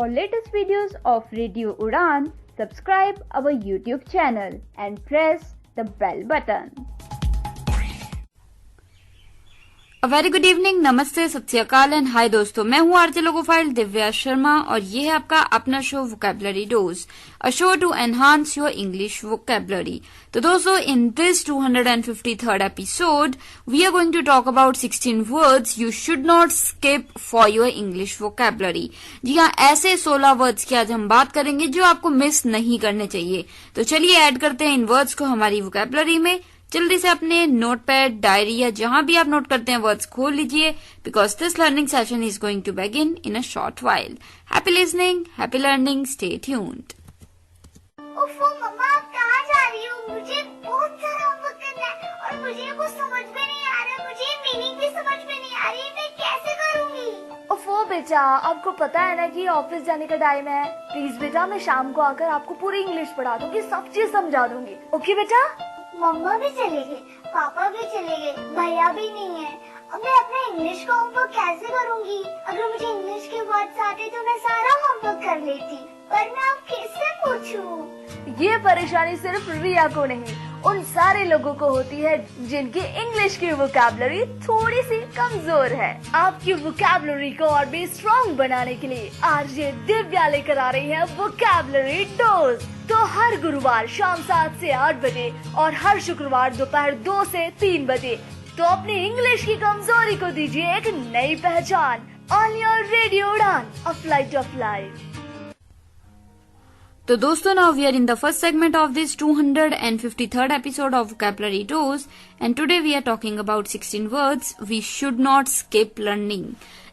For latest videos of Radio Udan, subscribe our YouTube channel and press the bell button. A very good evening, नमस्ते, सत श्री अकाल and hi दोस्तों, मैं हूँ RJ logophile Divya Sharma और ये है आपका अपना show vocabulary dose, a show to enhance your English vocabulary. तो दोस्तों, in this 253rd episode we are going to talk about 16 words you should not skip for your English vocabulary. जी हाँ, ऐसे 16 वर्ड्स की आज हम बात करेंगे जो आपको मिस नहीं करने चाहिए। तो चलिए ऐड करते हैं इन वर्ड्स को हमारी वोकैबुलरी में। जल्दी से अपने नोटपैड, डायरी या जहां भी आप नोट करते हैं वर्ड्स खोल लीजिए, because this learning session is going to begin in a short while. Happy listening, happy learning, stay tuned. ओफो मम्मा, आप कहाँ जा रही हो? मुझे बहुत सारा होमवर्क करना है और मुझे कुछ समझ में नहीं आ रहा है। मुझे मीनिंग भी समझ में नहीं आ रही, मैं कैसे करूँगी? ओफो बेटा, आपको पता है ना कि ऑफिस जाने का टाइम है। प्लीज बेटा, मैं शाम को आकर आपको पूरी इंग्लिश पढ़ा दूंगी, सब चीज समझा दूंगी। ओके बेटा? मम्मा भी चले गए, पापा भी चले गए, भैया भी नहीं है। अब मैं अपने इंग्लिश का होमवर्क कैसे करूँगी? अगर मुझे इंग्लिश के वर्ड्स आते तो मैं सारा होमवर्क कर लेती, पर मैं अब किससे पूछूं? ये परेशानी सिर्फ रिया को नहीं, उन सारे लोगों को होती है जिनकी इंग्लिश की वोकैबुलरी थोड़ी सी कमजोर है। आपकी वोकैबुलरी को और भी स्ट्रॉन्ग बनाने के लिए आरजे दिव्या लेकर आ रही है वोकैबुलरी डोज। तो हर गुरुवार शाम 7 से 8 बजे और हर शुक्रवार दोपहर 2 से 3 बजे तो अपनी इंग्लिश की कमजोरी को दीजिए एक नई पहचान। ऑन योर रेडियो उड़ान, अ फ्लाइट ऑफ लाइफ। तो दोस्तों, now we are in the first segment of this 253rd episode of Vocabulary Dose and today we are talking about 16 words we should not skip learning।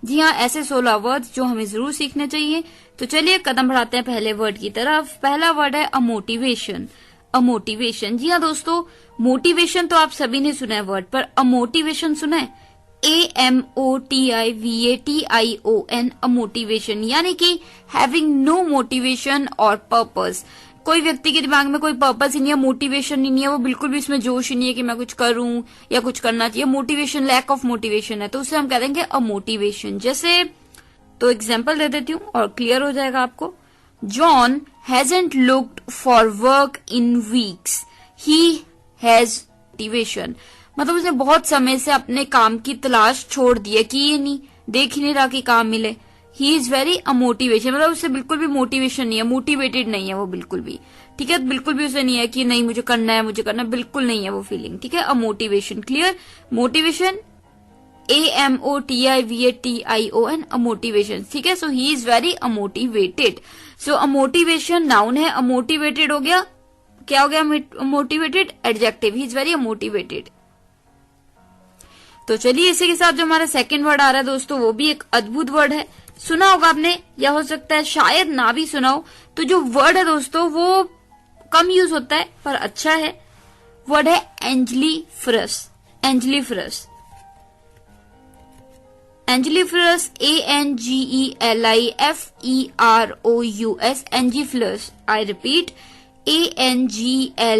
जी हाँ, ऐसे 16 words जो हमें जरूर सीखने चाहिए। तो चलिए कदम बढ़ाते हैं पहले वर्ड की तरफ। पहला वर्ड है अ मोटिवेशन। अ मोटिवेशन, जी हाँ दोस्तों, मोटिवेशन तो आप सभी ने सुना है वर्ड, पर अ मोटिवेशन सुना है? AMOTIVATION, अ मोटिवेशन, यानी कि हैविंग नो मोटिवेशन और पर्पस। कोई व्यक्ति के दिमाग में कोई पर्पस ही नहीं है, मोटिवेशन ही नहीं है, वो बिल्कुल भी इसमें जोश ही नहीं है कि मैं कुछ करूं या कुछ करना चाहिए। मोटिवेशन, लैक ऑफ मोटिवेशन है, तो उसे हम कह देंगे अ मोटिवेशन। जैसे, तो एग्जाम्पल दे देती हूँ और क्लियर हो जाएगा आपको। John hasn't looked for work in weeks, he has motivation. मतलब उसने बहुत समय से अपने काम की तलाश छोड़ दी है कि ये नहीं देख ही नहीं रहा कि काम मिले। ही इज वेरी अमोटिवेशन, मतलब उससे बिल्कुल भी मोटिवेशन नहीं है, मोटिवेटेड नहीं है वो बिल्कुल भी। ठीक है, बिल्कुल भी उसे नहीं है कि नहीं मुझे करना है, मुझे करना है, बिल्कुल नहीं है वो फीलिंग। ठीक है, amotivation, clear? Motivation AMOTIVATION, amotivation. ठीक है, so he is very amotivated. So amotivation noun है, अमोटिवेटेड हो गया, क्या हो गया? Motivated adjective, he is very amotivated. तो चलिए इसी के साथ जो हमारा सेकंड वर्ड आ रहा है दोस्तों, वो भी एक अद्भुत वर्ड है। सुना होगा आपने, या हो सकता है शायद ना भी सुना हो। तो जो वर्ड है दोस्तों वो कम यूज होता है पर अच्छा है। वर्ड है angeliferous. Angeliferous, angeliferous, ANGELIFEROUS, angeliferous. I repeat, ANGELIFEROUS,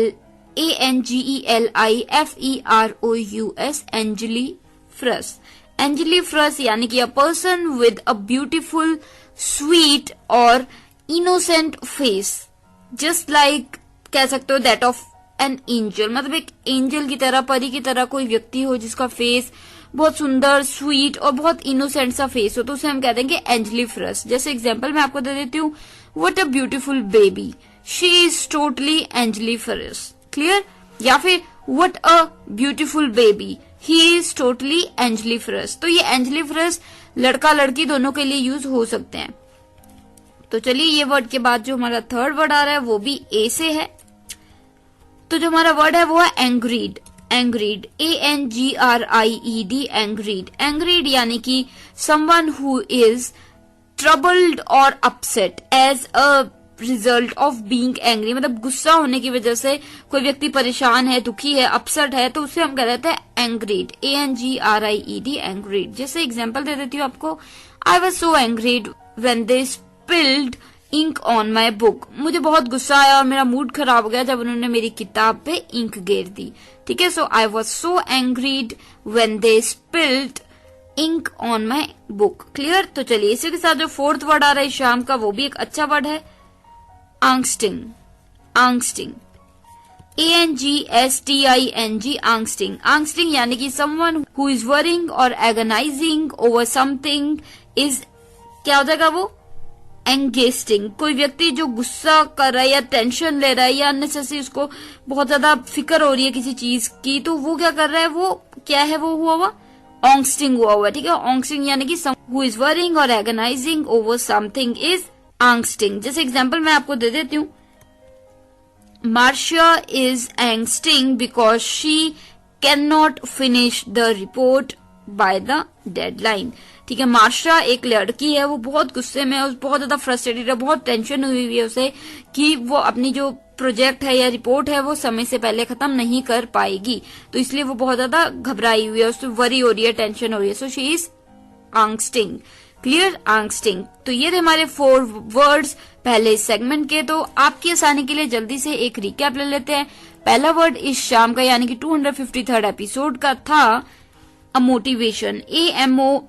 angeliferous. Angeliferous यानी कि a person with a beautiful, sweet और इनोसेंट फेस, जस्ट लाइक कह सकते हो दैट ऑफ एन एंजल। मतलब एक एंजल की तरह, परी की तरह कोई व्यक्ति हो जिसका फेस बहुत सुंदर, स्वीट और बहुत इनोसेंट सा फेस हो, तो उसे हम कह देंगे एंजेलिफरस। जैसे एग्जाम्पल मैं आपको दे देती हूँ, what a beautiful baby, she is totally angeliferous. Clear? या फिर what a beautiful baby, he is totally angeliferous. तो ये एंजेलिफरस लड़का लड़की दोनों के लिए यूज हो सकते हैं। तो चलिए ये वर्ड के बाद जो हमारा थर्ड वर्ड आ रहा है वो भी ए से है। तो जो हमारा वर्ड है वो है एंग्रीड। एंग्रीड, ANGRIED, एंग्रीड। एंग्रीड यानी कि समवन हु इज ट्रबल्ड और upset as a result of being angry. मतलब गुस्सा होने की वजह से कोई व्यक्ति परेशान है, दुखी है, अपसेट है, तो उसे हम कह देते हैं एंग्रीड, ANGRIED, एंग्रीड। जैसे एग्जांपल दे देती हूँ आपको, I was so angered when they spilled ink on my book. मुझे बहुत गुस्सा आया और मेरा मूड खराब हो गया जब उन्होंने मेरी किताब पे इंक गिर दी। ठीक है, so I was so angered when they spilled ink on my book. Clear? तो चलिए इसी के साथ जो फोर्थ वर्ड आ रहा है शाम का वो भी एक अच्छा वर्ड है, आंगस्टिंग. आंगस्टिंग, ANGSTING, आंगस्टिंग. आंगस्टिंग यानी कि समवन हु इज वरिंग और एगनाइजिंग ओवर समथिंग इज, क्या हो जाएगा वो, एंगेस्टिंग. कोई व्यक्ति जो गुस्सा कर रहा है या टेंशन ले रहा है या अननेसेसरी उसको बहुत ज्यादा फिक्र हो रही है किसी चीज की, तो वो क्या कर रहा है, वो क्या है, वो हुआ ऑंगस्टिंग हुआ हुआ. ठीक है, ऑंगस्टिंग यानी कि हु इज वरिंग और एगनाइजिंग ओवर समथिंग इज आंगस्टिंग. जैसे एग्जाम्पल मैं आपको दे देती हूँ. Marcia is angsting because she cannot finish the report by the deadline. ठीक है, मार्शा एक लड़की है, वो बहुत गुस्से में है, बहुत ज्यादा फ्रस्ट्रेटेड है, बहुत टेंशन हुई हुई है उसे कि वो अपनी जो प्रोजेक्ट है या रिपोर्ट है वो समय से पहले खत्म नहीं कर पाएगी. तो इसलिए वो बहुत ज्यादा घबराई हुई है, उससे वरी हो रही है, टेंशन हो रही है. So she is angsting. Clear? Angsting. तो ये थे हमारे 4 वर्ड्स पहले इस सेगमेंट के. तो आपकी आसानी के लिए जल्दी से एक रिकैप ले लेते हैं. पहला वर्ड इस शाम का यानी कि 253rd एपिसोड का था amotivation. AMOTIVATION,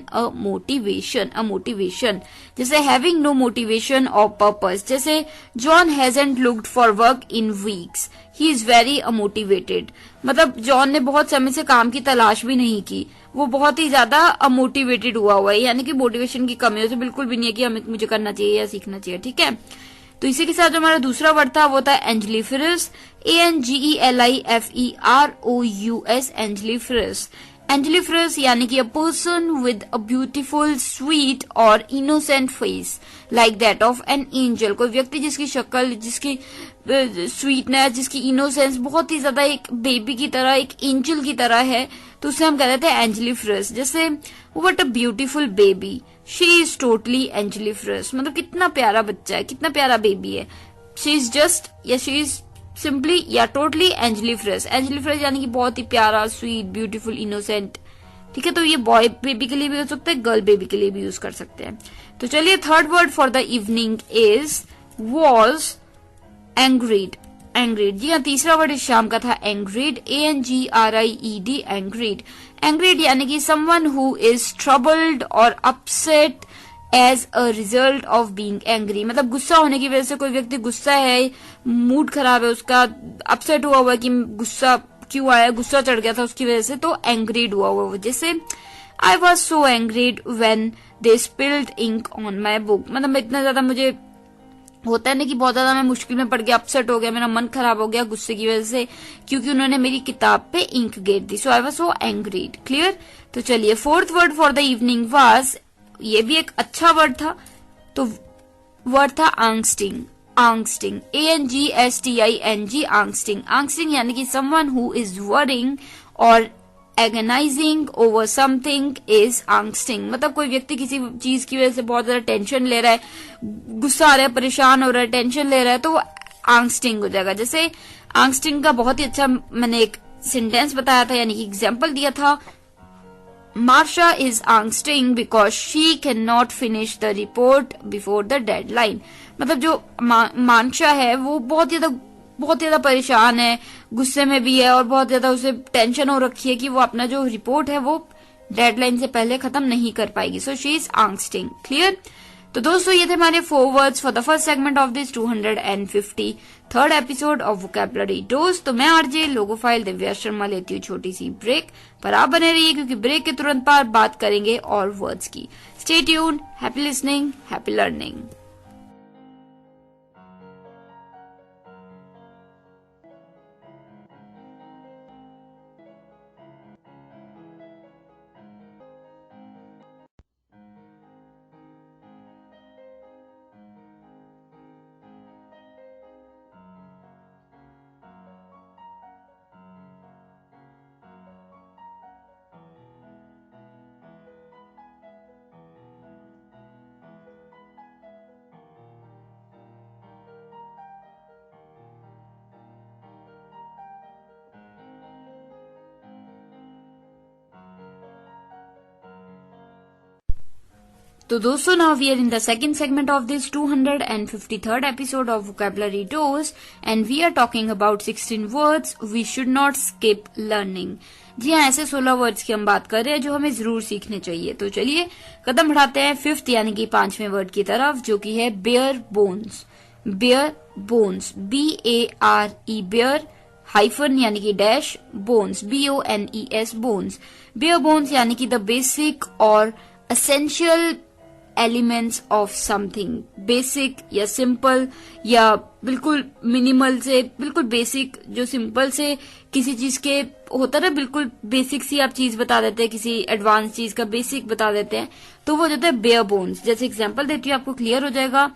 amotivation. Amotivation जैसे हैविंग नो मोटिवेशन और पर्पस. जैसे John hasn't looked for work in weeks, he is very amotivated. मतलब जॉन ने बहुत समय से काम की तलाश भी नहीं की, वो बहुत ही ज्यादा अमोटिवेटेड हुआ है, यानी कि मोटिवेशन की कमी उसे बिल्कुल भी नहीं है कि हमें मुझे करना चाहिए या सीखना चाहिए. ठीक है, तो इसी के साथ जो हमारा दूसरा वर्ड था वो था एंजेलिफरस. ANGELIFEROUS, angeliferous. एंजेलिफरस यानी कि a person with a beautiful sweet और innocent face like that of an angel. कोई व्यक्ति जिसकी शक्ल, जिसकी स्वीटनेस, जिसकी इनोसेंस बहुत ही ज्यादा एक बेबी की तरह, एक एंजल की तरह है, तो उसे हम कहते थे एंजेलिफरस. जैसे what a beautiful baby, she is totally angeliferous. मतलब कितना प्यारा बच्चा है, कितना प्यारा बेबी है. शी इज जस्ट या शी इज सिंपली या टोटली एंजेलिफरस. एंजेलिफरस यानी कि बहुत ही प्यारा, स्वीट, ब्यूटीफुल, इनोसेंट. ठीक है, तो ये बॉय बेबी के लिए भी हो सकता है, गर्ल बेबी के लिए भी यूज कर सकते हैं. तो चलिए third word for the evening is was angered. Angered, जी हाँ, तीसरा वर्ड इस शाम का था एंग्रीड. ANGRIED, एंग्रीड. एंग्रीड यानी कि समवन हु इज ट्रबल्ड और upset as a result of being angry. मतलब गुस्सा होने की वजह से कोई व्यक्ति गुस्सा है, मूड खराब है उसका, अपसेट हुआ हुआ कि गुस्सा क्यों आया, गुस्सा चढ़ गया था उसकी वजह से, तो एंग्रीड हुआ हुआ. जैसे I was so angered when they spilled ink on my book. मतलब इतना ज्यादा मुझे होता है ना कि बहुत ज्यादा मैं मुश्किल में पड़ गया, अपसेट हो गया, मेरा मन खराब हो गया गुस्से की वजह से, क्योंकि उन्होंने मेरी किताब पे इंक गिर दी. सो आई वाज सो एंग्रीड. क्लियर? तो चलिए fourth word for the evening was, ये भी एक अच्छा वर्ड था, तो वर्ड था आंगस्टिंग. आंगस्टिंग, ANGSTING, आंगस्टिंग. आंगस्टिंग यानी कि समवन हु इज वरिंग और एगनाइजिंग ओवर समथिंग इज आंगस्टिंग. मतलब कोई व्यक्ति किसी चीज की वजह से बहुत ज्यादा टेंशन ले रहा है, गुस्सा आ रहा है, परेशान हो रहा है, टेंशन ले रहा है, तो वो आंगस्टिंग हो जाएगा. जैसे आंगस्टिंग का बहुत ही अच्छा मैंने एक सेंटेंस बताया था, यानी कि एग्जाम्पल दिया था. Marsha is angsting because she cannot finish the report before the deadline. मतलब जो मानशा है वो बहुत ज्यादा परेशान है, गुस्से में भी है और बहुत ज्यादा उसे टेंशन हो रखी है कि वो अपना जो रिपोर्ट है वो डेडलाइन से पहले खत्म नहीं कर पाएगी. So she is angsting. Clear? तो दोस्तों ये थे हमारे 4 words for the first segment of this 253rd episode of vocabulary dose. तो मैं आरजे लोगोफाइल दिव्या शर्मा लेती हूँ छोटी सी ब्रेक, पर आप बने रहिए क्योंकि ब्रेक के तुरंत बाद बात करेंगे और वर्ड्स की. Stay tuned, happy listening, happy learning. तो दोस्तों now we are in the second segment of this 253rd episode of vocabulary dose and we are talking about 16 words we should not skip learning. जी हाँ, ऐसे 16 words की हम बात कर रहे हैं जो हमें जरूर सीखने चाहिए। तो चलिए कदम बढ़ाते हैं 5th यानी कि 5वें वर्ड की तरफ, जो कि है bare bones. Bare bones, BARE, bare hyphen यानी कि dash, bones BONES, bones. Bare bones यानी कि द बेसिक और essential elements of something, basic या सिंपल या बिल्कुल मिनिमल से बिल्कुल बेसिक, जो सिंपल से किसी चीज के होता है ना, बिल्कुल बेसिक सी आप चीज बता देते हैं, किसी एडवांस चीज का बेसिक बता देते हैं, तो वो होता है बेयर बोन्स। जैसे एग्जांपल देती हूँ, आपको क्लियर हो जाएगा।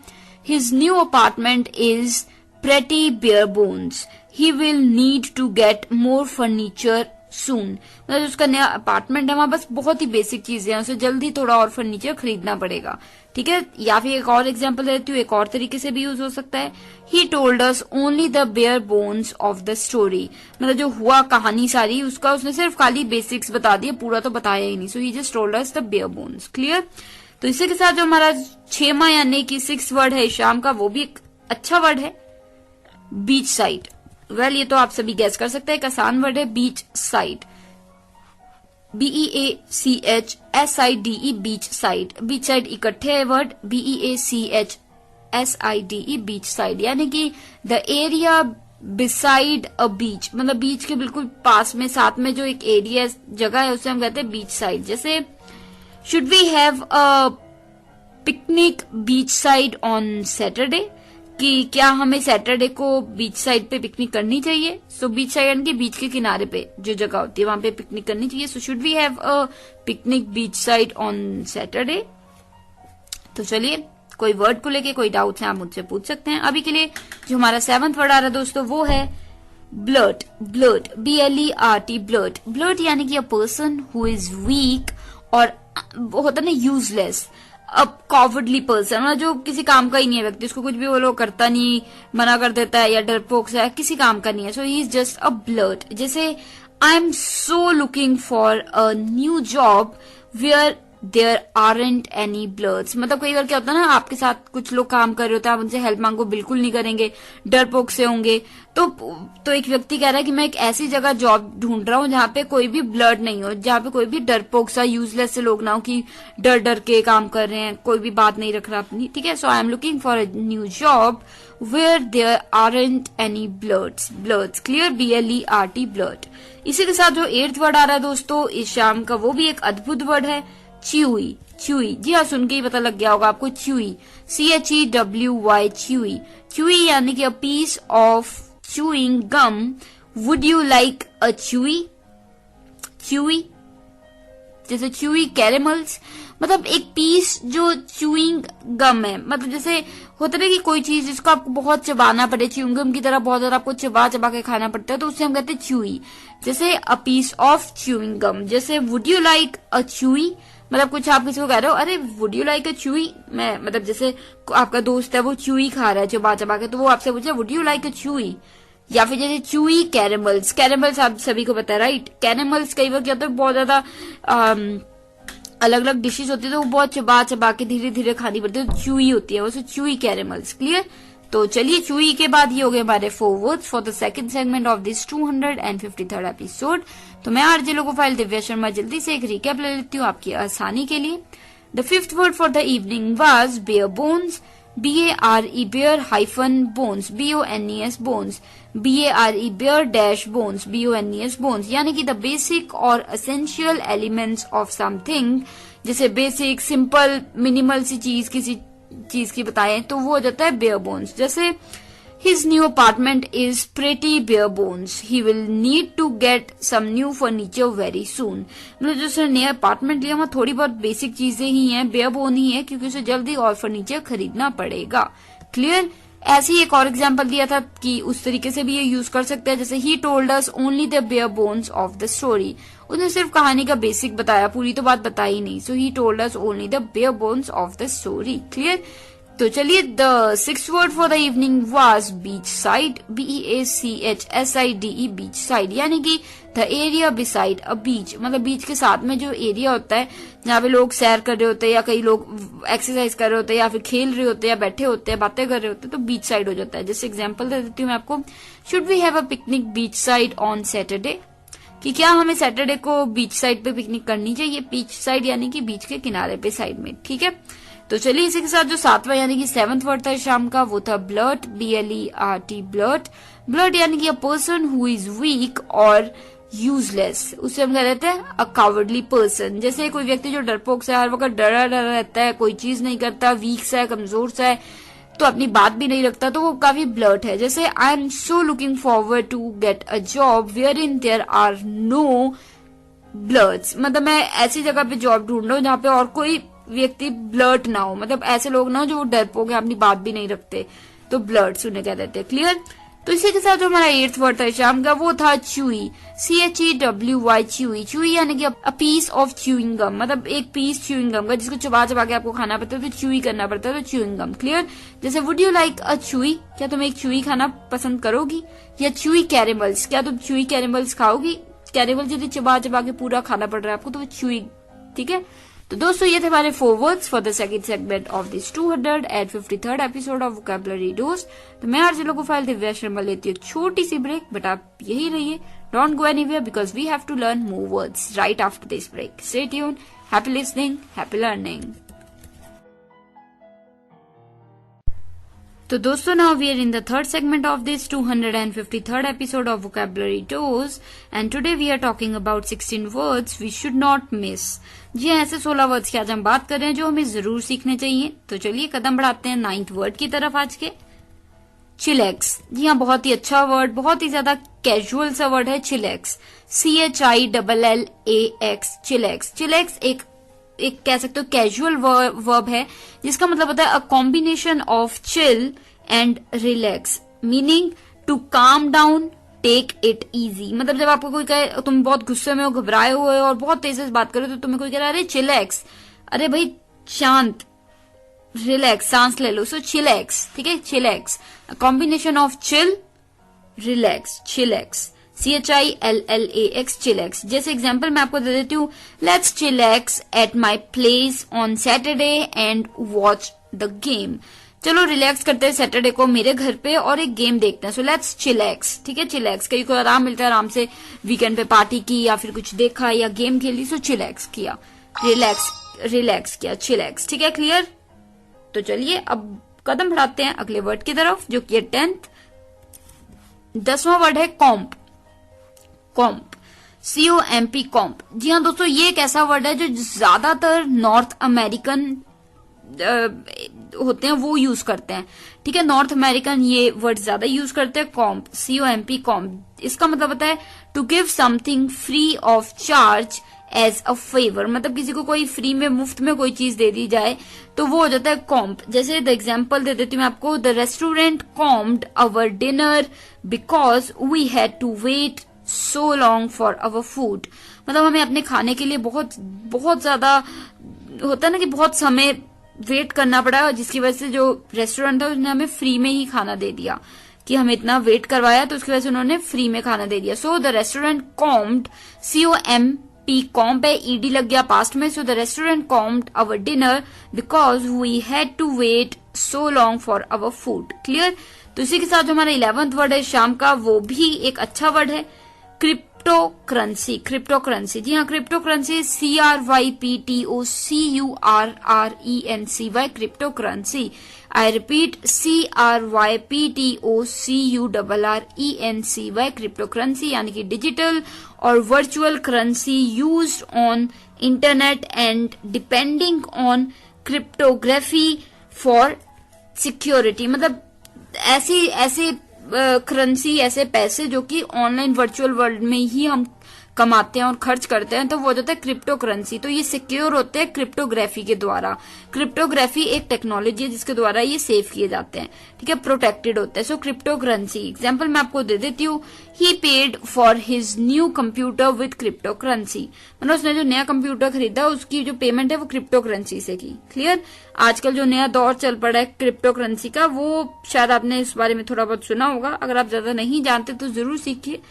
His new apartment is pretty bare bones, he will need to get more furniture soon. मतलब उसका नया अपार्टमेंट है, वहां बस बहुत ही बेसिक चीजें हैं, उसे जल्दी थोड़ा और फर्नीचर खरीदना पड़ेगा। ठीक है, या फिर एक और एग्जांपल देती हूँ, एक और तरीके से भी यूज हो सकता है। He told us only the bare bones of the story, मतलब जो हुआ कहानी सारी उसका उसने सिर्फ खाली बेसिक्स बता दिए, पूरा तो बताया ही नहीं। So he just told us the bare bones. Clear. तो इसी के साथ जो हमारा 6वां यानी कि 6th वर्ड है शाम का, वो भी एक अच्छा वर्ड है, बीच साइड। वेल ये तो आप सभी गैस कर सकते हैं, एक आसान वर्ड है बीच side, BEACHSIDE, beach side. Beach side इकट्ठे है वर्ड, BEACHSIDE, बीच साइड, यानी कि the area beside a beach, मतलब बीच के बिल्कुल पास में, साथ में जो एक एरिया जगह है उसे हम कहते हैं बीच साइड। जैसे should we have a picnic beach side on Saturday, कि क्या हमें सैटरडे को बीच साइड पे पिकनिक करनी चाहिए। सो बीच साइड यानी कि बीच के किनारे पे जो जगह होती है वहां पे पिकनिक करनी चाहिए। So should we have a picnic beach side on Saturday. तो चलिए, कोई वर्ड को लेके कोई डाउट है आप मुझसे पूछ सकते हैं। अभी के लिए जो हमारा 7th वर्ड आ रहा है दोस्तों, वो है blurt. Blurt, BLERT, blurt. Blurt यानी कि a person who is weak, और होता ना यूजलेस, अब कॉवर्डली पर्सन, मतलब जो किसी काम का ही नहीं है व्यक्ति, उसको कुछ भी बोलो करता नहीं, मना कर देता है या डरपोक है, किसी काम का नहीं है। So he is just a blurt. जैसे I am so looking for a new job where there aren't any blurts, मतलब कई बार क्या होता है ना, आपके साथ कुछ लोग काम कर रहे होते हैं, आप उनसे हेल्प मांगो बिल्कुल नहीं करेंगे, डरपोक से होंगे। तो एक व्यक्ति कह रहा है कि मैं एक ऐसी जगह जॉब ढूंढ रहा हूँ जहाँ पे कोई भी ब्लर्ट नहीं हो, जहाँ पे कोई भी डरपोक सा यूजलेस से लोग ना हो कि डर डर के काम कर रहे हैं, कोई भी बात नहीं रख रहा अपनी। ठीक है, so I am looking for a new job where there aren't any blurts. Blurts, clear, BLERT, blurt. इसी के साथ जो 8th वर्ड आ रहा है दोस्तों इस शाम का, वो भी एक अद्भुत वर्ड है, च्यूई। च्यूई, जी हाँ, सुन के ही पता लग गया होगा आपको, च्यूई, CHEWY, च्यूई। च्यूई यानी कि a piece of chewing gum, would you like a chewy? chewy, जैसे chewy caramels, मतलब एक पीस जो chewing gum है, मतलब जैसे होता है कि कोई चीज जिसको आपको बहुत चबाना पड़े, chewing gum की तरह बहुत ज्यादा आपको चबा चबा के खाना पड़ता है, तो उससे हम कहते हैं chewy। जैसे a piece of chewing gum, जैसे would you like a chewy, मतलब कुछ आप किसी को कह रहे हो, अरे would you like a chewy, मैं मतलब जैसे आपका दोस्त है वो च्यूई खा रहा है चबा चबा के, तो वो आपसे पूछे would you like a chewy. या फिर जैसे च्यूई कैरेमल्स, कैरेमल्स आप सभी को पता है राइट। कैरेमल्स कई बार क्या होता है, बहुत ज्यादा अलग अलग डिशेज होती है, तो वो बहुत चबा चबा के धीरे धीरे खानी पड़ती है, तो च्यूई होती है, वो च्यूई कैरेमल्स। क्लियर। तो चलिए, च्यूई के बाद ये हो गए हमारे 4 words for the second segment of this 253rd episode. तो मैं आरजे लोगो फाइल दिव्या शर्मा जल्दी से एक रिकैप ले लेती हूँ आपकी आसानी के लिए। The 5th word for the evening was bare bones, BARE, bare hyphen bones, BONES, bones, BARE, bare dash bones, BONES, bones, यानी कि द बेसिक और एसेंशियल एलिमेंट्स ऑफ समथिंग। जैसे बेसिक, सिंपल, मिनिमल सी चीज किसी चीज की बताएं तो वो हो जाता है बेयर बोन्स। जैसे his new apartment is pretty bare bones, he will need to get some new furniture very soon, मतलब जो उसने नया अपार्टमेंट लिया वहाँ थोड़ी बहुत बेसिक चीजें ही हैं, बेयर बोन ही है, क्योंकि उसे जल्दी और फर्नीचर खरीदना पड़ेगा। क्लियर। ऐसे ही एक और एग्जाम्पल दिया था कि उस तरीके से भी ये यूज कर सकते हैं। जैसे he told us only the bare bones of the story, उसने सिर्फ कहानी का बेसिक बताया, पूरी तो बात बताई नहीं। So he told us only the bare bones of the story. Clear. तो चलिए, the sixth word for the evening was beach side, BEACHSIDE, beach side, यानी कि the area beside a beach, मतलब बीच के साथ में जो एरिया होता है जहाँ पे लोग सैर कर रहे होते हैं या कई लोग एक्सरसाइज कर रहे होते हैं या फिर खेल रहे होते हैं या बैठे होते हैं बातें कर रहे होते हैं, तो बीच साइड हो जाता है। जैसे एग्जाम्पल दे देती हूँ मैं आपको, should we have a picnic beach side on Saturday, कि क्या हमें सैटरडे को बीच साइड पे पिकनिक करनी चाहिए। बीच साइड यानी कि बीच के किनारे पे, साइड में, ठीक है। तो चलिए इसी के साथ जो सातवां यानी कि सेवंथ वर्ड था शाम का, वो था ब्लर्ट, BLERT, ब्लर्ट। ब्लर्ट यानी कि a person who is weak और यूजलेस, उसे हम कह देते हैं अ कावर्डली पर्सन। जैसे कोई व्यक्ति जो डरपोक सा है, हर वक्त डरा डरा रहता है, कोई चीज नहीं करता, वीक सा है, कमजोर सा है, तो अपनी बात भी नहीं रखता, तो वो काफी ब्लर्ट है। जैसे I am so looking forward to get a job where in there are no blurts, मतलब मैं ऐसी जगह पे जॉब ढूंढ रहा हूँ जहाँ पे और कोई व्यक्ति ब्लर्ट ना हो, मतलब ऐसे लोग ना हो जो डरपोक है, अपनी बात भी नहीं रखते, तो ब्लर्ट्स उन्हें कह देते हैं। क्लियर। तो इसी के साथ जो हमारा 8th वर्ड था शाम का, वो था च्यूई, CHEWY, च्यूई। च्यूई यानी कि a piece of chewing gum, मतलब एक पीस च्यूइंग गम का जिसको चबा चबा के आपको खाना पड़ता है, तो च्यूई करना पड़ता है, तो च्यूइंग गम। क्लियर। जैसे would you like a chewy, क्या तुम एक च्यूई खाना पसंद करोगी, या च्यूई कैरेमल्स, क्या तुम च्यूई कैरेमल्स खाओगी। कैरेमल यदि चबा चबा के पूरा खाना पड़ रहा है आपको, तो वो च्यूई, ठीक है। तो दोस्तों ये थे हमारे 4 words for the second segment of this 253rd episode of vocabulary dose. तो मैं आरजे लोकोफाइल दिव्या शर्मा लेती हूँ छोटी सी ब्रेक, बट आप यही रहिए, don't go anywhere, because we have to learn more words right after this break. Stay tuned, happy listening, happy learning. तो दोस्तों now we are in the third segment of this 253rd episode of Vocabulary Dose and today we are talking about 16 words we should not miss। जी हाँ, ऐसे 16 words की आज हम बात कर रहे हैं जो हमें जरूर सीखने चाहिए। तो चलिए कदम बढ़ाते हैं 9th वर्ड की तरफ आज के, चिलैक्स। जी हाँ, बहुत ही अच्छा वर्ड, बहुत ही ज्यादा कैजुअल सा वर्ड है चिलैक्स, CHILLLAX, चिलैक्स। चिलैक्स एक कह सकते हो कैजुअल वर्ब है जिसका मतलब होता है a combination of chill and relax, meaning to calm down, take it easy. मतलब जब आपको कोई कहे तुम बहुत गुस्से में हो, घबराए हुए हो और बहुत तेज से बात करो, तो तुम्हें कोई कह रहा है अरे चिलैक्स, अरे भाई शांत, रिलैक्स, सांस ले लो, सो चिलैक्स, ठीक है। Chillax, combination of chill, relax, chillax, CHILLAX, chillax. जैसे एग्जाम्पल मैं आपको दे देती हूँ, let's chillax at my place on Saturday and watch the game. चलो रिलैक्स करते हैं सैटरडे को मेरे घर पे और एक गेम देखते हैं, सो लेट्स चिलैक्स, ठीक है। चिलैक्स, कहीं को आराम मिलता है, आराम से वीकेंड पे पार्टी की या फिर कुछ देखा या गेम खेली, सो चिलैक्स किया, रिलैक्स किया, चिलैक्स, ठीक है। क्लियर। तो चलिए अब कदम बढ़ाते हैं अगले वर्ड की तरफ जो कि 10th 10वां वर्ड है कॉम्प। कॉम्प, COMP, कॉम्प। जी हाँ दोस्तों, ये एक ऐसा वर्ड है जो ज्यादातर नॉर्थ अमेरिकन होते हैं वो यूज करते हैं, ठीक है। नॉर्थ अमेरिकन ये वर्ड ज्यादा यूज करते हैं, कॉम्प, COMP, कॉम्प। इसका मतलब होता है to give something free of charge as a favour, मतलब किसी को कोई फ्री में, मुफ्त में कोई चीज दे दी जाए तो वो हो जाता है कॉम्प। जैसे द एग्जाम्पल दे देती हूँ मैं आपको, the restaurant comped our dinner because we had to wait so long for our food, मतलब हमें अपने खाने के लिए बहुत ज्यादा होता है ना कि बहुत समय वेट करना पड़ा, जिसकी वजह से जो रेस्टोरेंट था उसने हमें फ्री में ही खाना दे दिया, कि हमें इतना वेट करवाया तो उसकी वजह से उन्होंने फ्री में खाना दे दिया। सो the restaurant comped, COMP, comp है, ED लग गया पास्ट में, so the restaurant comped our dinner because we had to wait so long for our food. Clear. तो इसी के साथ जो हमारा 11th वर्ड है शाम का, वो भी एक अच्छा वर्ड है, क्रिप्टो करेंसी। क्रिप्टो करेंसी, जी हाँ, crypto currency, CRYPTOCURRENCY, crypto currency. I repeat, CRYPTOCURRENCY, crypto currency, यानी कि डिजिटल और virtual currency used on internet and depending on cryptography for security, मतलब ऐसे करेंसी, ऐसे पैसे जो कि ऑनलाइन वर्चुअल वर्ल्ड में ही हम कमाते हैं और खर्च करते हैं, तो वो होता है क्रिप्टो करेंसी। तो ये सिक्योर होते हैं क्रिप्टोग्राफी के द्वारा। क्रिप्टोग्राफी एक टेक्नोलॉजी है जिसके द्वारा ये सेव किए जाते हैं, ठीक है, प्रोटेक्टेड होते हैं। सो क्रिप्टो करेंसी एग्जाम्पल मैं आपको दे देती हूँ, he paid for his new computer with crypto currency, मतलब उसने जो नया कंप्यूटर खरीदा उसकी जो पेमेंट है वो क्रिप्टो करेंसी से की। क्लियर। आजकल जो नया दौर चल पड़ा है क्रिप्टो करेंसी का, वो शायद आपने इस बारे में थोड़ा बहुत सुना होगा। अगर आप ज्यादा नहीं जानते तो जरूर सीखिए।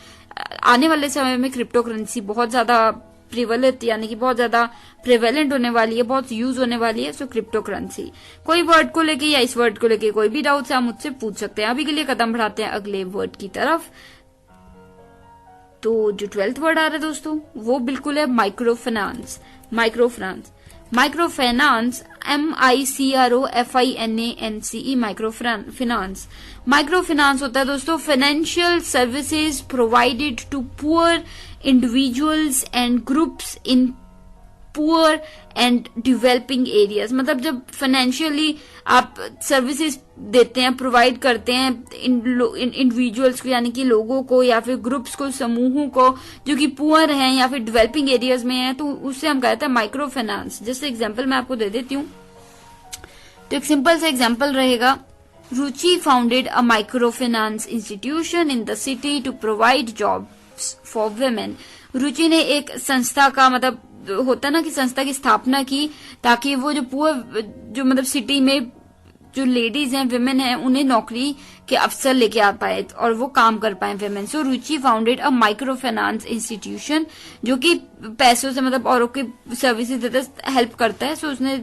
आने वाले समय में क्रिप्टो करेंसी बहुत ज्यादा प्रिवलेंट यानी कि बहुत ज्यादा प्रिवेलेंट होने वाली है, बहुत यूज होने वाली है। So crypto currency. कोई वर्ड को लेके या इस वर्ड को लेके कोई भी डाउट है आप मुझसे पूछ सकते हैं। अभी के लिए कदम बढ़ाते हैं अगले वर्ड की तरफ। तो जो 12th वर्ड आ रहा है दोस्तों वो बिल्कुल है micro finance. Micro finance, micro finance, MICROFINANCE, micro finance. Micro finance होता है दोस्तों financial services provided to poor individuals and groups in poor and developing areas. मतलब जब फाइनेंशियली आप सर्विसेज देते हैं, प्रोवाइड करते हैं इंडिविजुअल्स को यानी कि लोगों को या फिर ग्रुप्स को, समूहों को जो कि पुअर हैं या फिर डेवलपिंग एरियाज में हैं, तो उससे हम कहते हैं माइक्रो फाइनेंस। जैसे एग्जांपल मैं आपको दे देती हूँ, तो एक सिंपल सा एग्जांपल रहेगा, Ruchi founded a micro finance institution in the city to provide jobs for women. Ruchi ने एक संस्था का मतलब होता ना कि संस्था की स्थापना की ताकि वो जो पुअर जो मतलब सिटी में जो लेडीज हैं, विमेन हैं, उन्हें नौकरी के अवसर लेके आ पाए और वो काम कर पाए women. So Ruchi founded a micro finance institution जो कि पैसों से मतलब औरों के सर्विसेज देता हेल्प करता है। सो उसने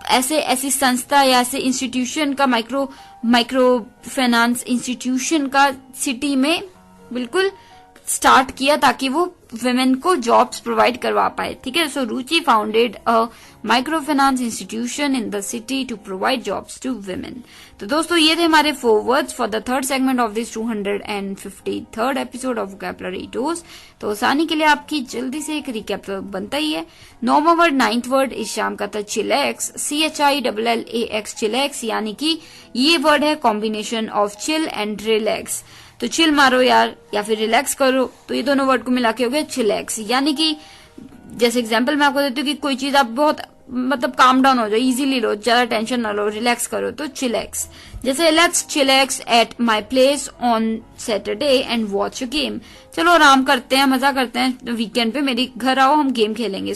ऐसी संस्था या ऐसे इंस्टीट्यूशन का माइक्रो फाइनेंस इंस्टीट्यूशन का सिटी में बिल्कुल स्टार्ट किया ताकि वो विमेन को जॉब्स प्रोवाइड करवा पाए। ठीक है। So Ruchi founded a micro finance institution in the city to provide jobs to women. तो दोस्तों ये थे हमारे 4 words for the third segment of this 253rd episode of vocabulary dose. तो आसानी के लिए आपकी जल्दी से एक रिकैप बनता ही है। 9वां वर्ड 9th वर्ड इस शाम का था चिलैक्स, CHILLAX, चिलैक्स, यानी कि ये वर्ड है combination of chill and relax. तो चिल मारो यार या फिर रिलैक्स करो, तो ये दोनों वर्ड को मिला के हो गया चिलैक्स। यानी कि जैसे एग्जांपल मैं आपको देती हूँ कि कोई चीज आप बहुत मतलब काम डाउन हो जाओ, इजीली लो, ज्यादा टेंशन ना लो, रिलैक्स करो, तो चिलैक्स। जैसे let's chillax at my place on Saturday and watch a game. चलो आराम करते हैं, मजा करते हैं, वीकेंड पे मेरे घर आओ, हम गेम खेलेंगे।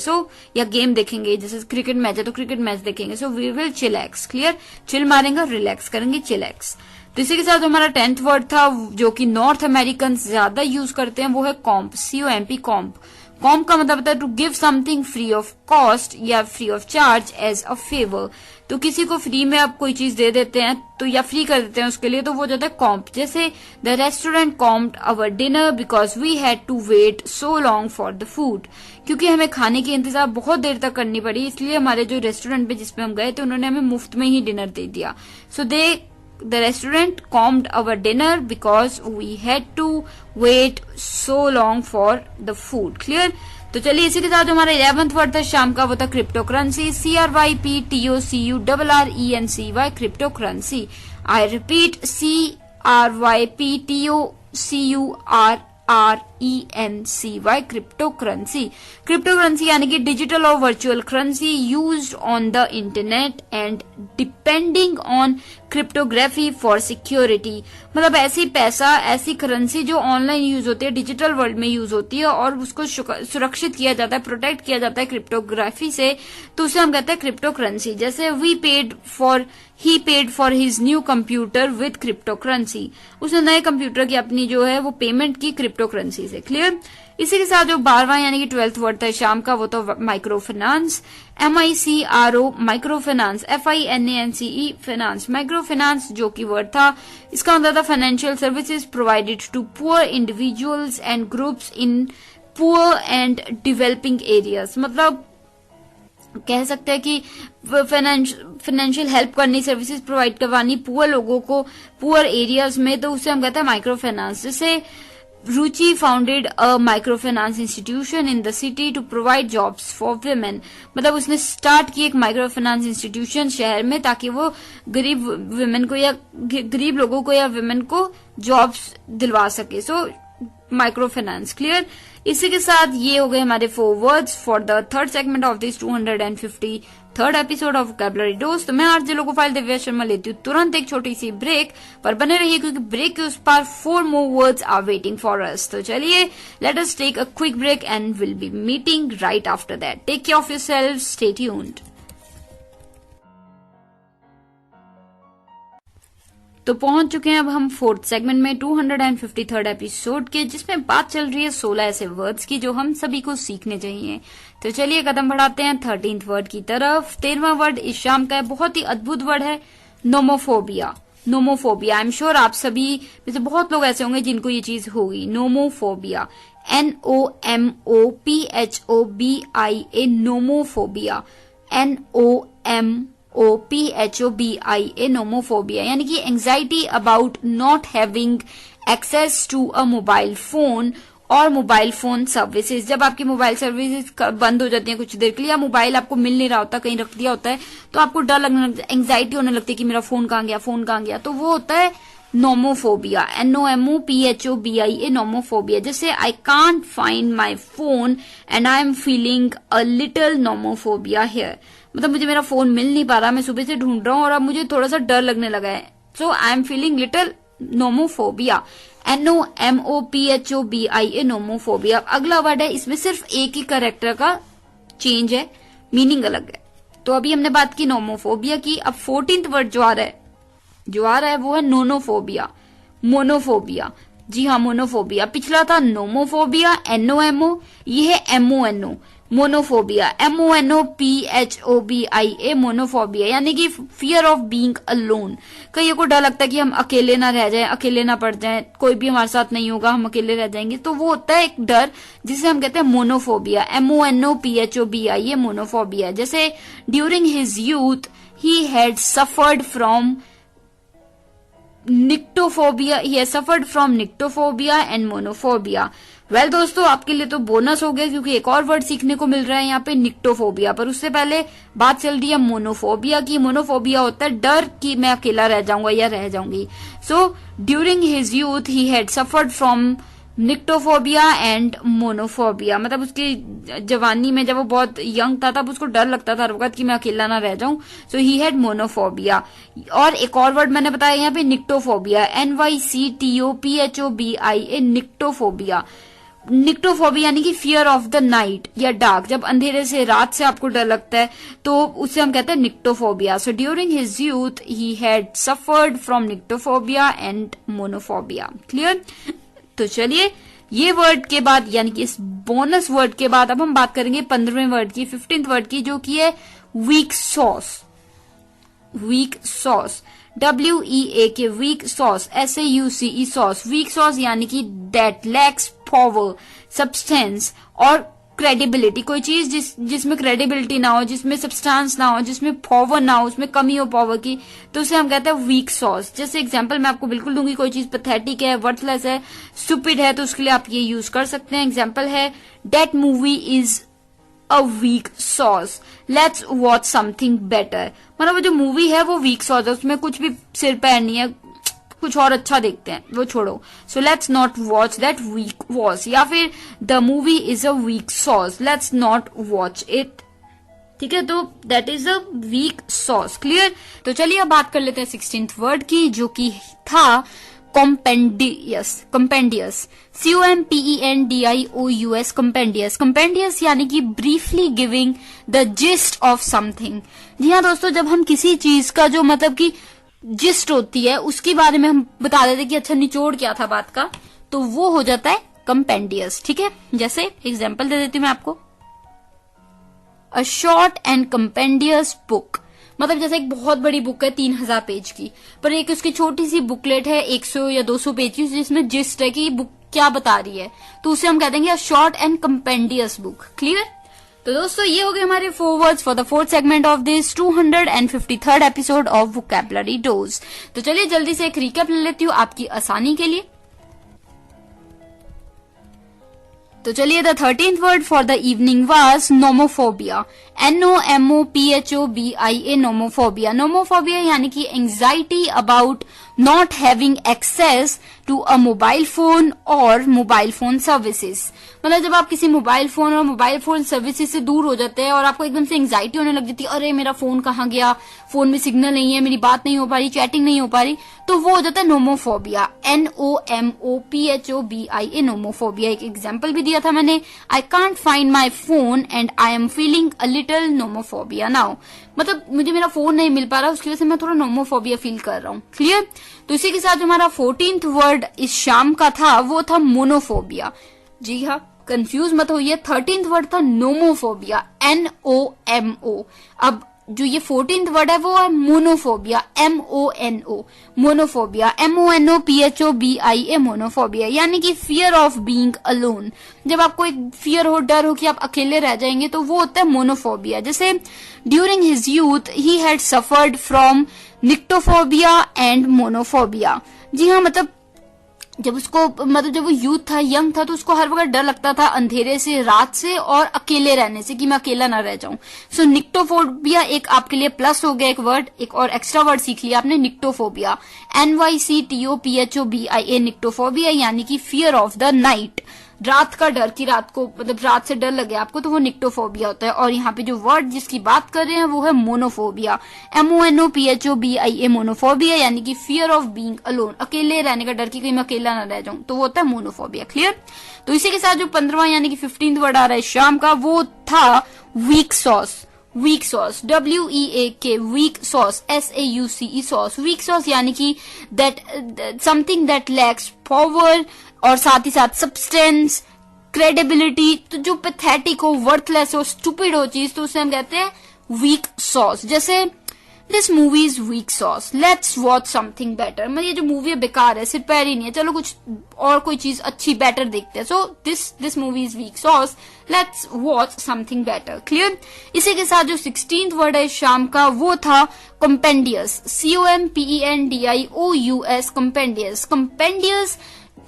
या गेम देखेंगे, जैसे क्रिकेट मैच है तो क्रिकेट मैच देखेंगे। So we will chillax. Clear. Chill मारेंगे, रिलैक्स करेंगे, चिलैक्स। तो इसी के साथ हमारा 10th वर्ड था जो कि नॉर्थ अमेरिकन ज्यादा यूज करते हैं, वो है कॉम्प, COMP, कॉम्प। कॉम्प का मतलब होता है to give something free of cost या free of charge as a favour. तो किसी को फ्री में आप कोई चीज दे देते हैं तो या फ्री कर देते हैं उसके लिए, तो वो जाता है कॉम्प। जैसे the restaurant comped our dinner because we had to wait so long for the food. क्योंकि हमें खाने की इंतजार बहुत देर तक करनी पड़ी, इसलिए हमारे जो रेस्टोरेंट पे जिसपे हम गए थे उन्होंने हमें मुफ्त में ही डिनर दे दिया। सो The restaurant comped our dinner because we had to wait so long for the food. Clear? तो चलिए इसी के साथ हमारा 11th वर्ड था शाम का, वो था crypto currency, CRYPTOCURRENCY, crypto currency. I repeat, CRYPTOCURRENCY, crypto currency. Crypto currency यानी कि डिजिटल और virtual currency used on the internet and depending on cryptography for security. मतलब ऐसी पैसा, ऐसी करेंसी जो ऑनलाइन यूज होती है, डिजिटल वर्ल्ड में यूज होती है और उसको सुरक्षित किया जाता है, प्रोटेक्ट किया जाता है क्रिप्टोग्राफी से, तो उसे हम कहते हैं क्रिप्टो करेंसी। जैसे he paid for his new computer with cryptocurrency, उसने नए कंप्यूटर की अपनी जो है वो पेमेंट की क्रिप्टो करेंसी से। क्लियर। इसी के साथ जो 12वां यानी कि 12th वर्ड था शाम का, वो तो micro finance, MICRO, micro finance, FINANCE, finance. Micro finance जो की वर्ड था, इसका मतलब था financial services provided to poor individuals and groups in poor and developing areas. मतलब कह सकते हैं कि फाइनेंशियल हेल्प करनी, सर्विसेज प्रोवाइड करवानी पुअर लोगों को, पुअर एरियाज में, तो उसे हम कहते हैं माइक्रो फाइनेंस। जैसे Ruchi founded a micro finance institution in the city to provide jobs for women. मतलब उसने स्टार्ट की एक माइक्रो फाइनेंस इंस्टीट्यूशन शहर में ताकि वो गरीब वुमेन को या गरीब लोगों को या वुमेन को जॉब्स दिलवा सके। So micro finance. क्लियर? इसी के साथ ये हो गए हमारे 4 words for the third segment of this 253rd episode of vocabulary dose. तो मैं आरजे लोकोफाइल दिव्या शर्मा लेती हूँ तुरंत एक छोटी सी ब्रेक, पर बने रहिए क्योंकि ब्रेक के उस पार 4 more words are waiting for us. तो चलिए let us take a quick break and will be meeting right after that. Take care of yourself, stay tuned. तो पहुंच चुके हैं अब हम 4th सेगमेंट में 253rd एपिसोड के, जिसमें बात चल रही है 16 ऐसे वर्ड्स की जो हम सभी को सीखने चाहिए। तो चलिए कदम बढ़ाते हैं 13th वर्ड की तरफ। 13वां वर्ड इस शाम का है, बहुत ही अद्भुत वर्ड है, nomophobia. Nomophobia, I am sure आप सभी में से बहुत लोग ऐसे होंगे जिनको ये चीज होगी। Nomophobia, NOMOPHOBIA, nomophobia, NOMOPHOBIA, nomophobia, यानी कि anxiety about not having access to a mobile phone और मोबाइल फोन सर्विसेज। जब आपकी मोबाइल सर्विसेज बंद हो जाती है कुछ देर के लिए, या मोबाइल आपको मिल नहीं रहा होता, कहीं रख दिया होता है, तो आपको डर लगने लगता है, एंजाइटी होने लगती है कि मेरा फोन कहाँ गया, फोन कहाँ गया। तो वो होता है नोमोफोबिया, NOMOPHOBIA, नोमोफोबिया। जैसे I can't find my phone and I am feeling a little nomophobia here, मतलब मुझे मेरा फोन मिल नहीं पा रहा, मैं सुबह से ढूंढ रहा हूँ और अब मुझे थोड़ा सा डर लगने लगा है। So I am feeling little nomophobia, NOMOPHOBIA, nomophobia. अगला वर्ड है, इसमें सिर्फ एक ही कैरेक्टर का चेंज है, मीनिंग अलग है। तो अभी हमने बात की नोमोफोबिया की, अब 14th वर्ड जो आ रहा है वो है नोनोफोबिया, मोनोफोबिया। जी हाँ, मोनोफोबिया। पिछला था नोमोफोबिया, NOMO, ये है MONO, मोनोफोबिया, MONOPHOBIA, मोनोफोबिया, यानी कि फियर ऑफ बीइंग अलोन। कईयों को डर लगता है कि हम अकेले ना रह जाएं, अकेले ना पड़ जाएं, कोई भी हमारे साथ नहीं होगा, हम अकेले रह जाएंगे। तो वो होता है एक डर जिसे हम कहते हैं मोनोफोबिया, MONOPHOBIA, मोनोफोबिया। जैसे during his youth he had suffered from nyctophobia, he has suffered from nyctophobia and monophobia. Well दोस्तों, आपके लिए तो बोनस हो गया क्योंकि एक और वर्ड सीखने को मिल रहा है यहाँ पे, निक्टोफोबिया। पर उससे पहले बात चल रही है मोनोफोबिया की। मोनोफोबिया होता है डर कि मैं अकेला रह जाऊंगा या रह जाऊंगी। So during his youth he had suffered from nyctophobia and monophobia, मतलब उसकी जवानी में जब वो बहुत यंग था तब उसको डर लगता था हर वक्त कि मैं अकेला ना रह जाऊं। सो ही हैड मोनोफोबिया। और एक और वर्ड मैंने बताया यहाँ पे, निक्टोफोबिया, NYCTOPHOBIA, निक्टोफोबिया। निक्टोफोबिया यानी कि फियर ऑफ द नाइट या डार्क, जब अंधेरे से, रात से आपको डर लगता है तो उससे हम कहते हैं nyctophobia. So during his youth he had suffered from nyctophobia and monophobia. Clear? तो चलिए ये वर्ड के बाद, यानी कि इस बोनस वर्ड के बाद अब हम बात करेंगे 15वें वर्ड की, 15th वर्ड की, जो कि है weak sauce. Weak sauce, WEAK, weak sauce, SAUCE, sauce. Weak sauce यानी कि दैट लैक्स पावर, सब्सटेंस और क्रेडिबिलिटी। कोई चीज जिसमें क्रेडिबिलिटी ना हो, जिसमें सब्सटेंस ना हो, जिसमें पावर ना हो, उसमें कमी हो पावर की, तो उसे हम कहते हैं वीक सॉस। जैसे एग्जांपल मैं आपको बिल्कुल दूंगी, कोई चीज पैथेटिक है, वर्थलेस है, स्टूपिड है, तो उसके लिए आप ये यूज कर सकते हैं। एग्जांपल है, that movie is a weak sauce, let's watch something better. मतलब वो जो मूवी है वो वीक सॉस है, उसमें कुछ भी सिर पैर नहीं है, कुछ और अच्छा देखते हैं, वो छोड़ो। So let's not watch that weak watch, या फिर the movie is a weak sauce, let's not watch it. ठीक है, तो that is a weak sauce. Clear? तो चलिए अब बात कर लेते हैं 16th वर्ड की, जो कि था कॉम्पेंडियस। कॉम्पेंडियस, COMPENDIOUS, कॉम्पेंडियस। कॉम्पेंडियस यानी कि briefly giving the gist of something. जी हाँ दोस्तों, जब हम किसी चीज का जो मतलब की जिस्ट होती है उसके बारे में हम बता देते कि अच्छा निचोड़ क्या था बात का, तो वो हो जाता है कॉम्पेंडियस। ठीक है, जैसे एग्जांपल दे देती हूँ मैं आपको, अ शॉर्ट एंड कॉम्पेंडियस बुक, मतलब जैसे एक बहुत बड़ी बुक है 3000 पेज की, पर एक उसकी छोटी सी बुकलेट है 100 या 200 पेज की, जिसमें जिस्ट है कि बुक क्या बता रही है, तो उसे हम कह देंगे a short and compendious book. Clear? तो दोस्तों ये हो गए हमारे 4 words for the 4th segment of this 253rd episode of vocabulary dose. तो चलिए जल्दी से एक रिकैप ले लेती हूँ आपकी आसानी के लिए। तो चलिए the 13th word for the evening was nomophobia, NOMOPHOBIA, nomophobia. Nomophobia यानी कि anxiety about not having access to a mobile phone or mobile phone services. मतलब जब आप किसी मोबाइल फोन और मोबाइल फोन सर्विसेज से दूर हो जाते हैं और आपको एकदम से एंग्जाइटी होने लग जाती है, अरे मेरा फोन कहाँ गया, फोन में सिग्नल नहीं है, मेरी बात नहीं हो पा रही, चैटिंग नहीं हो पा रही, तो वो हो जाता है नोमोफोबिया. NOMOPHOBIA, nomophobia. एक एग्जाम्पल भी दिया था मैंने, आई can't find my phone and I am feeling a little nomophobia now. मतलब मुझे मेरा फोन नहीं मिल पा रहा, उसकी वजह से मैं थोड़ा नोमोफोबिया फील कर रहा हूँ. क्लियर? तो इसी के साथ जो हमारा 14th वर्ड इस शाम का था वो था मोनोफोबिया. जी हाँ, कंफ्यूज मत होइए. 13th वर्ड था नोमोफोबिया, NOMO. अब जो ये 14th वर्ड है वो है monophobia, MONO. Monophobia, MONOPHOBIA, monophobia, यानी कि फियर ऑफ बीइंग अलोन. जब आपको एक फियर हो, डर हो कि आप अकेले रह जाएंगे, तो वो होता है मोनोफोबिया. जैसे during his youth he had suffered from nyctophobia and monophobia. जी हाँ, मतलब जब वो यूथ था, यंग था, तो उसको हर वक्त डर लगता था अंधेरे से, रात से और अकेले रहने से, कि मैं अकेला ना रह जाऊं. सो निक्टोफोबिया एक आपके लिए प्लस हो गया, एक वर्ड, एक और एक्स्ट्रा वर्ड सीख लिया आपने, निक्टोफोबिया. NYCTOPHOBIA, निक्टोफोबिया, यानी कि फियर ऑफ द नाइट, रात का डर, की रात को, मतलब रात से डर लगे आपको, तो वो निक्टोफोबिया होता है. और यहाँ पे जो वर्ड जिसकी बात कर रहे हैं वो है मोनोफोबिया, MONOPHOBIA, मोनोफोबिया, यानी कि फियर ऑफ बीइंग अलोन, अकेले रहने का डर कि कहीं मैं अकेला ना रह जाऊं, तो वो होता है मोनोफोबिया. क्लियर? तो इसी के साथ जो 15वां यानी कि 15th वर्ड आ रहा है शाम का, वो था weak sauce. Weak sauce, WEAK, weak sauce, SAUCE, sauce. Weak sauce यानी कि that something that lacks power, और साथ ही साथ सब्सटेंस, क्रेडिबिलिटी. तो जो पैथेटिक हो, वर्थलेस हो, स्टूपिड हो चीज, तो उसे हम कहते हैं वीक सॉस. जैसे this movie is weak sauce, let's watch something better. मतलब ये जो मूवी है बेकार है, सिर पैर ही नहीं है, चलो कुछ और कोई चीज अच्छी बेटर देखते हैं. So this movie is weak sauce, let's watch something better. Clear? इसी के साथ जो 16th वर्ड है शाम का वो था कंपेंडियस, COMPENDIOUS, कंपेंडियस. कंपेंडियस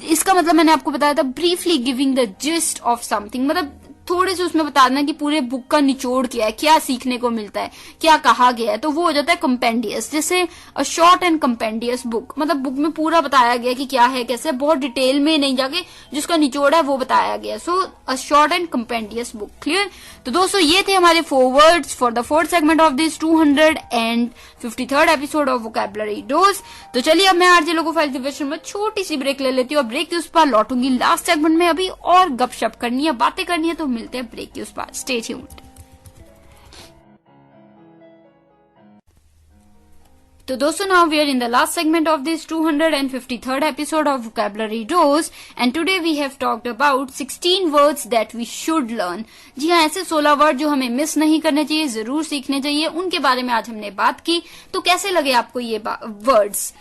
इसका मतलब मैंने आपको बताया था, briefly giving the gist of something. मतलब थोड़े से उसमें बता देना कि पूरे बुक का निचोड़ क्या है, क्या सीखने को मिलता है, क्या कहा गया है, तो वो हो जाता है कंपेंडियस. जैसे अ शॉर्ट एंड कंपेंडियस बुक, मतलब बुक में पूरा बताया गया कि क्या है, कैसे, बहुत डिटेल में नहीं जाके जिसका निचोड़ है वो बताया गया. So a short and compendious book. Clear? तो दोस्तों ये थे हमारे 4 words for the 4th segment of this 253rd episode of vocabulary dose. तो चलिए अब मैं आरजे लोगो फाइल दिवसन में छोटी सी ब्रेक ले लेती हूँ, और ब्रेक के उस पर लौटूंगी लास्ट सेगमेंट में. अभी और गपशप करनी है, बातें करनी है, तो मिलते हैं ब्रेक के उस पर. Stay tuned. तो दोस्तों now we are in the last segment of this 253rd episode of Vocabulary Dose, and today we have talked about 16 words that we should learn. जी हाँ, ऐसे 16 वर्ड जो हमें मिस नहीं करने चाहिए, जरूर सीखने चाहिए, उनके बारे में आज हमने बात की. तो कैसे लगे आपको ये वर्ड्स?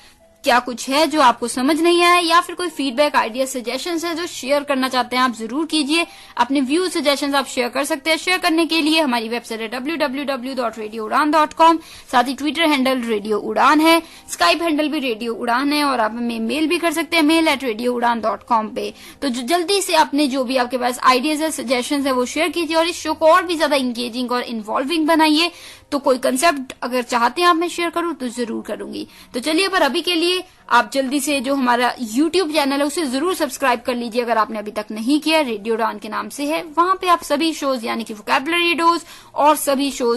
क्या कुछ है जो आपको समझ नहीं आया, या फिर कोई फीडबैक, आइडिया, सजेशंस है जो शेयर करना चाहते हैं, आप जरूर कीजिए. अपने व्यूज, सजेशंस आप शेयर कर सकते हैं. शेयर करने के लिए हमारी वेबसाइट है www.radioudan.com. साथ ही ट्विटर हैंडल रेडियो उड़ान है, स्काइप हैंडल भी रेडियो उड़ान है, और आप हमें मेल भी कर सकते हैं, mail@radioudan.com पे. तो जल्दी से अपने जो भी आपके पास आइडियाज है, सजेशंस है, वो शेयर कीजिए, और इस शो को और भी ज्यादा इंगेजिंग और इन्वॉल्विंग बनाइए. तो कोई कंसेप्ट अगर चाहते हैं आप मैं शेयर करूं तो जरूर करूंगी. तो चलिए, पर अभी के लिए आप जल्दी से जो हमारा YouTube चैनल है उसे जरूर सब्सक्राइब कर लीजिए अगर आपने अभी तक नहीं किया. रेडियो उड़ान के नाम से है, वहां पे आप सभी शोज यानी कि वोकैबुलरी डोज और सभी शोज